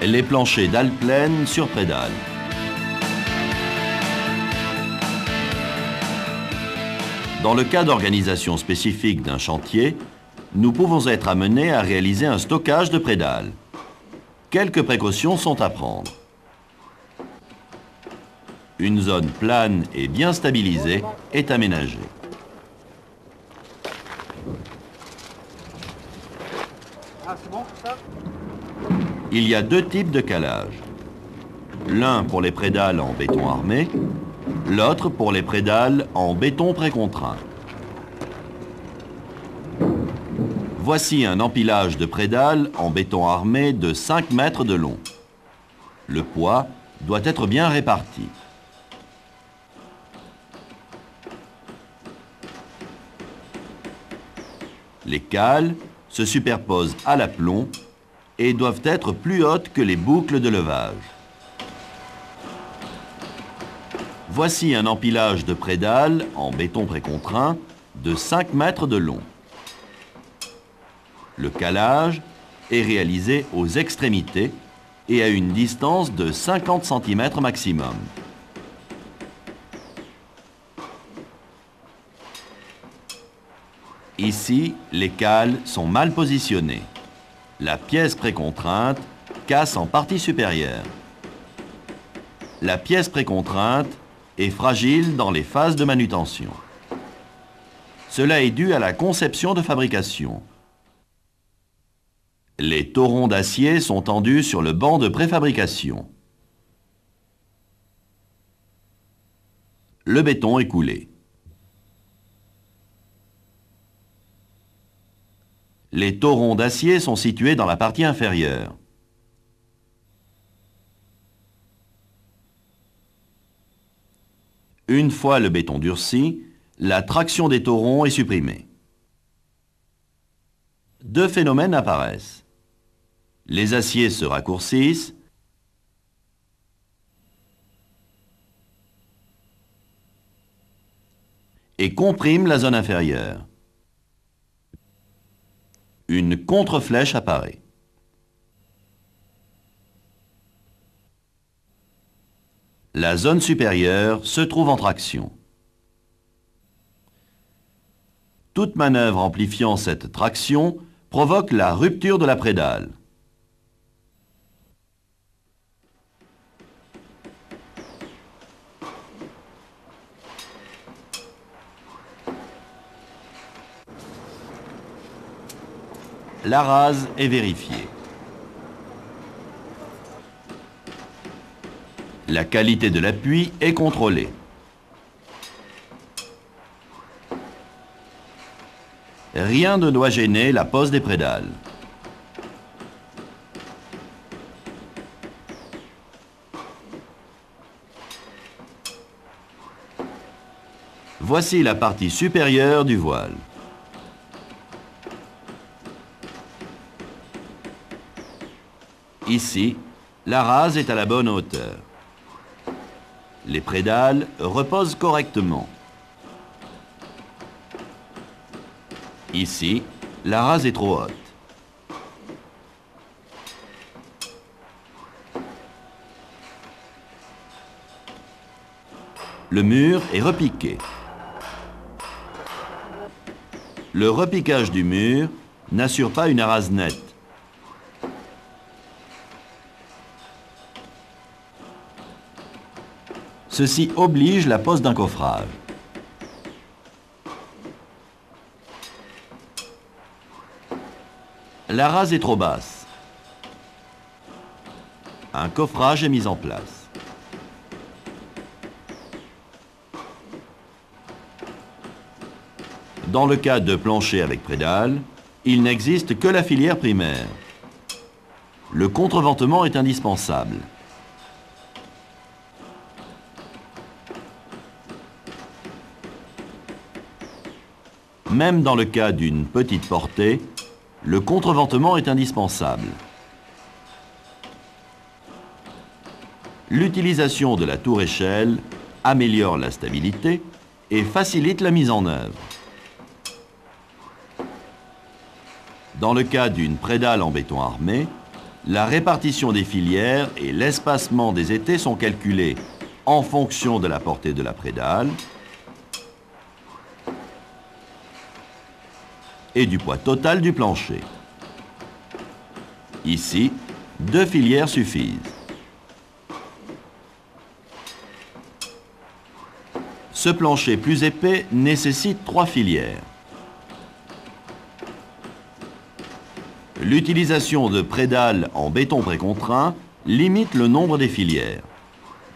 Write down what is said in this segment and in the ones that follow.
Les planchers dalles pleines sur prédale. Dans le cas d'organisation spécifique d'un chantier, nous pouvons être amenés à réaliser un stockage de prédales. Quelques précautions sont à prendre. Une zone plane et bien stabilisée est aménagée. Il y a deux types de calage. L'un pour les prédales en béton armé, l'autre pour les prédales en béton précontraint. Voici un empilage de prédales en béton armé de 5 mètres de long. Le poids doit être bien réparti. Les cales se superposent à l'aplomb et doivent être plus hautes que les boucles de levage. Voici un empilage de prédales en béton précontraint de 5 mètres de long. Le calage est réalisé aux extrémités et à une distance de 50 cm maximum. Ici, les cales sont mal positionnées. La pièce précontrainte casse en partie supérieure. La pièce précontrainte est fragile dans les phases de manutention. Cela est dû à la conception de fabrication. Les torons d'acier sont tendus sur le banc de préfabrication. Le béton est coulé. Les torons d'acier sont situés dans la partie inférieure. Une fois le béton durci, la traction des torons est supprimée. Deux phénomènes apparaissent. Les aciers se raccourcissent et compriment la zone inférieure. Une contre-flèche apparaît. La zone supérieure se trouve en traction. Toute manœuvre amplifiant cette traction provoque la rupture de la prédale. La rase est vérifiée. La qualité de l'appui est contrôlée. Rien ne doit gêner la pose des prédales. Voici la partie supérieure du voile. Ici, la rase est à la bonne hauteur. Les prédales reposent correctement. Ici, la rase est trop haute. Le mur est repiqué. Le repiquage du mur n'assure pas une rase nette. Ceci oblige la pose d'un coffrage. La rase est trop basse. Un coffrage est mis en place. Dans le cas de plancher avec prédale, il n'existe que la filière primaire. Le contreventement est indispensable. Même dans le cas d'une petite portée, le contreventement est indispensable. L'utilisation de la tour-échelle améliore la stabilité et facilite la mise en œuvre. Dans le cas d'une prédale en béton armé, La répartition des filières et l'espacement des étais sont calculés en fonction de la portée de la prédale et du poids total du plancher. Ici, 2 filières suffisent. Ce plancher plus épais nécessite 3 filières. L'utilisation de prédales en béton précontraint limite le nombre des filières.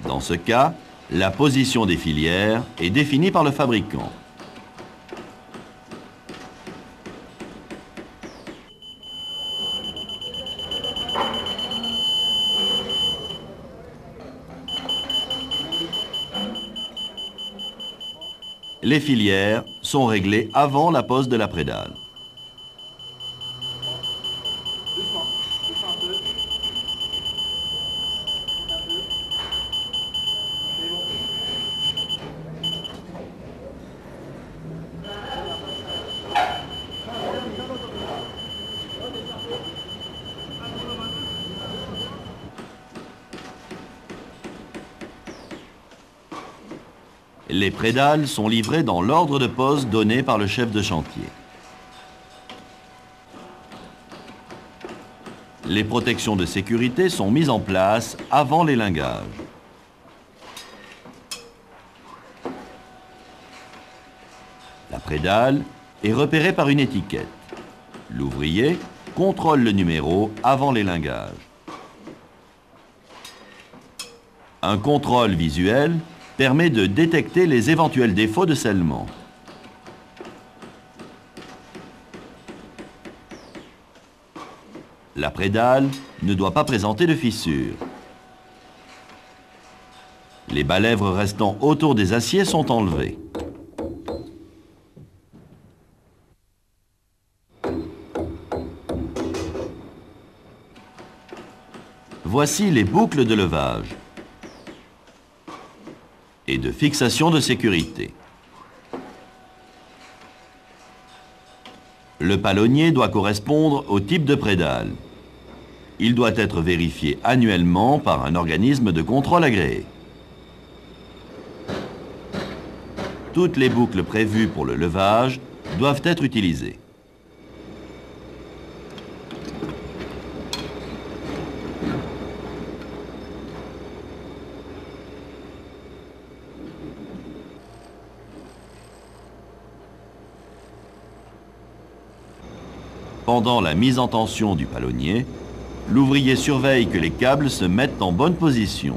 Dans ce cas, la position des filières est définie par le fabricant. Les filières sont réglées avant la pose de la prédale. Les prédales sont livrées dans l'ordre de pose donné par le chef de chantier. Les protections de sécurité sont mises en place avant l'élingage. La prédale est repérée par une étiquette. L'ouvrier contrôle le numéro avant l'élingage. Un contrôle visuel permet de détecter les éventuels défauts de scellement. La prédale ne doit pas présenter de fissures. Les balèvres restant autour des aciers sont enlevés. Voici les boucles de levage et de fixation de sécurité. Le palonnier doit correspondre au type de prédale. Il doit être vérifié annuellement par un organisme de contrôle agréé. Toutes les boucles prévues pour le levage doivent être utilisées. Pendant la mise en tension du palonnier, l'ouvrier surveille que les câbles se mettent en bonne position.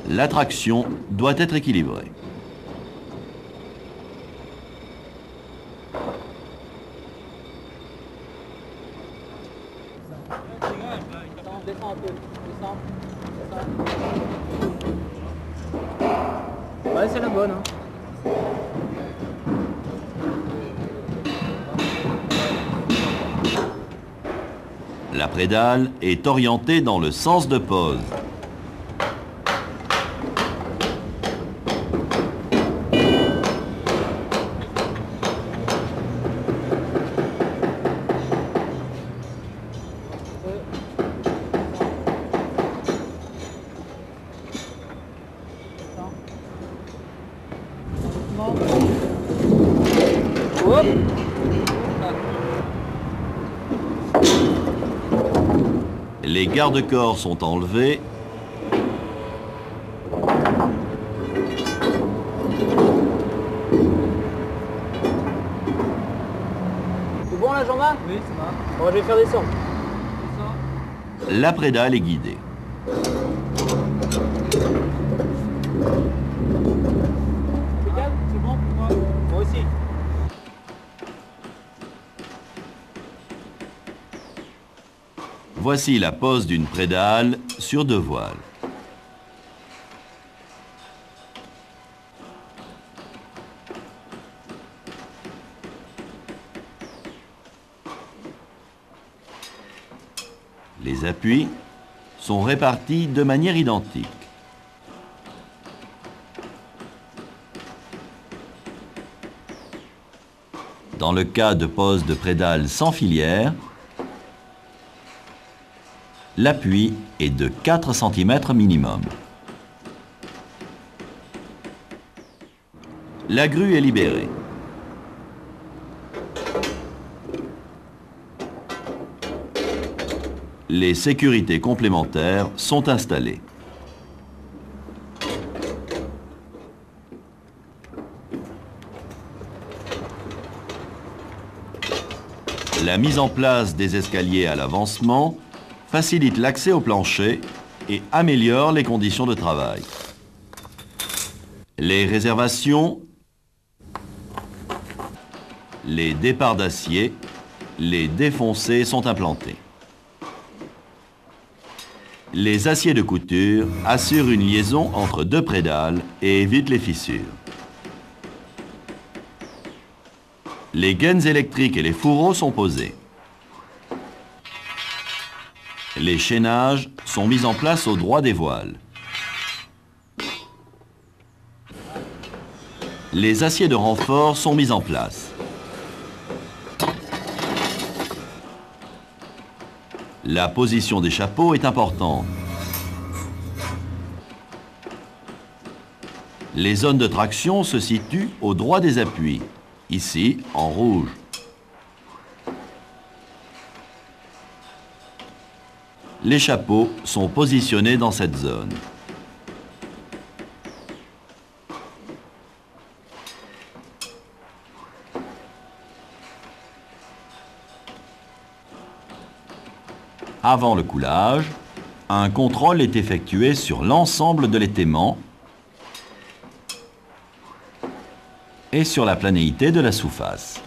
La traction doit être équilibrée. Ouais, c'est la bonne. Hein. La prédale est orientée dans le sens de pose. Les garde-corps sont enlevés. C'est bon là, Jean-Marc? Oui, ça va. Bon, je vais faire descendre. La prédale est guidée. C'est bon pour moi? Moi aussi. Voici la pose d'une prédale sur 2 voiles. Les appuis sont répartis de manière identique. Dans le cas de pose de prédale sans filière, l'appui est de 4 cm minimum. La grue est libérée. Les sécurités complémentaires sont installées. La mise en place des escaliers à l'avancement facilite l'accès au plancher et améliore les conditions de travail. Les réservations, les départs d'acier, les défoncés sont implantés. Les aciers de couture assurent une liaison entre deux prédales et évitent les fissures. Les gaines électriques et les fourreaux sont posés. Les chaînages sont mis en place au droit des voiles. Les aciers de renfort sont mis en place. La position des chapeaux est importante. Les zones de traction se situent au droit des appuis, ici en rouge. Les chapeaux sont positionnés dans cette zone. Avant le coulage, un contrôle est effectué sur l'ensemble de l'étaiement et sur la planéité de la sous-face.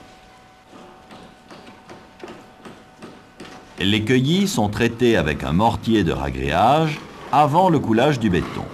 Les cueillis sont traités avec un mortier de ragréage avant le coulage du béton.